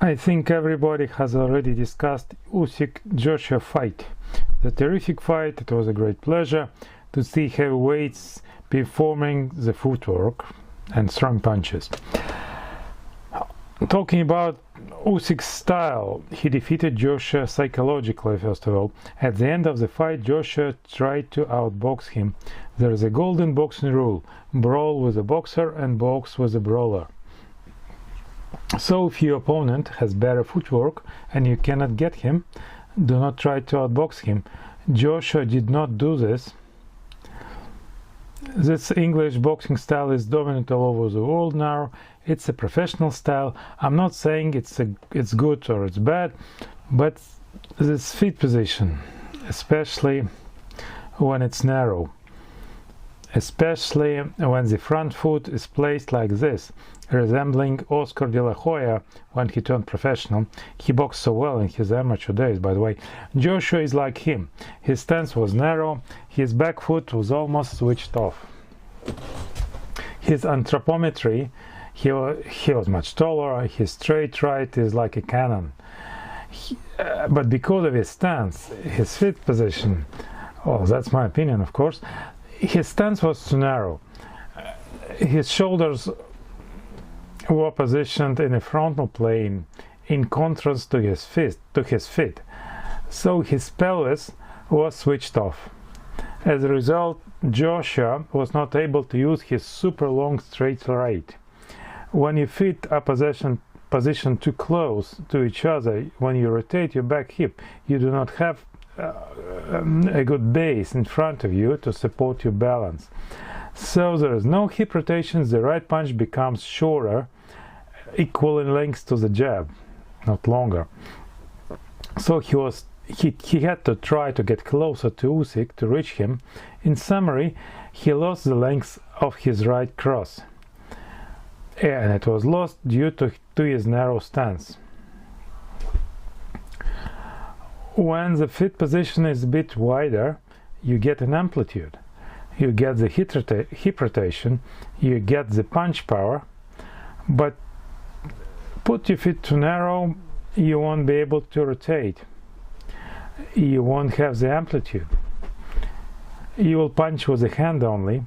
I think everybody has already discussed Usik-Joshua fight. The terrific fight. It was a great pleasure to see heavyweights performing the footwork and strong punches. Talking about Usyk's style, he defeated Joshua psychologically, first of all. At the end of the fight, Joshua tried to outbox him. There is a golden boxing rule: brawl with a boxer and box with a brawler. So if your opponent has better footwork and you cannot get him, do not try to outbox him. Joshua did not do this. This English boxing style is dominant all over the world now. It's a professional style. I'm not saying it's good or it's bad, but this feet position, especially when it's narrow, especially when the front foot is placed like this, resembling Oscar de la Hoya when he turned professional. He boxed so well in his amateur days, by the way. Joshua is like him. His stance was narrow, his back foot was almost switched off. His anthropometry, he was much taller, his straight right is like a cannon. But because of his stance, his feet position, oh, that's my opinion, of course, his stance was too narrow. His shoulders were positioned in a frontal plane in contrast to his feet, so his pelvis was switched off. As a result, Joshua was not able to use his super long straight right. When your feet are positioned too close to each other, when you rotate your back hip, you do not have a good base in front of you to support your balance. So there is no hip rotation, the right punch becomes shorter, equal in length to the jab, not longer. So he had to try to get closer to Usyk to reach him. In summary, he lost the length of his right cross, and it was lost due to his narrow stance. When the feet position is a bit wider, you get an amplitude, you get the hip rotation, you get the punch power, but put your feet too narrow, you won't be able to rotate. You won't have the amplitude. You will punch with the hand only.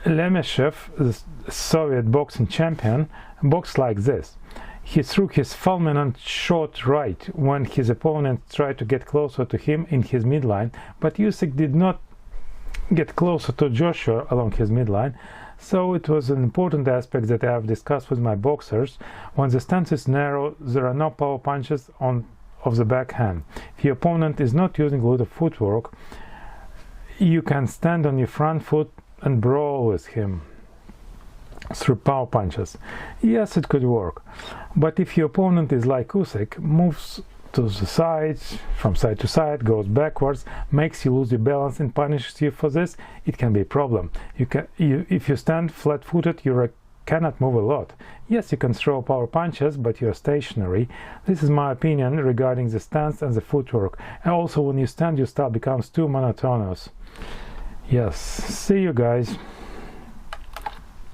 Lemeshev, the Soviet boxing champion, boxed like this. He threw his fulminant short right when his opponent tried to get closer to him in his midline, but Usyk did not get closer to Joshua along his midline. So it was an important aspect that I have discussed with my boxers. When the stance is narrow, there are no power punches of the backhand. If your opponent is not using a lot of footwork, you can stand on your front foot and brawl with him through power punches. Yes, it could work. But if your opponent is like Usyk, moves to the sides, from side to side, goes backwards, makes you lose your balance and punishes you for this, it can be a problem. If you stand flat-footed, you cannot move a lot. Yes, you can throw power punches, but you're stationary. This is my opinion regarding the stance and the footwork. And also, when you stand, your style becomes too monotonous. Yes, see you guys.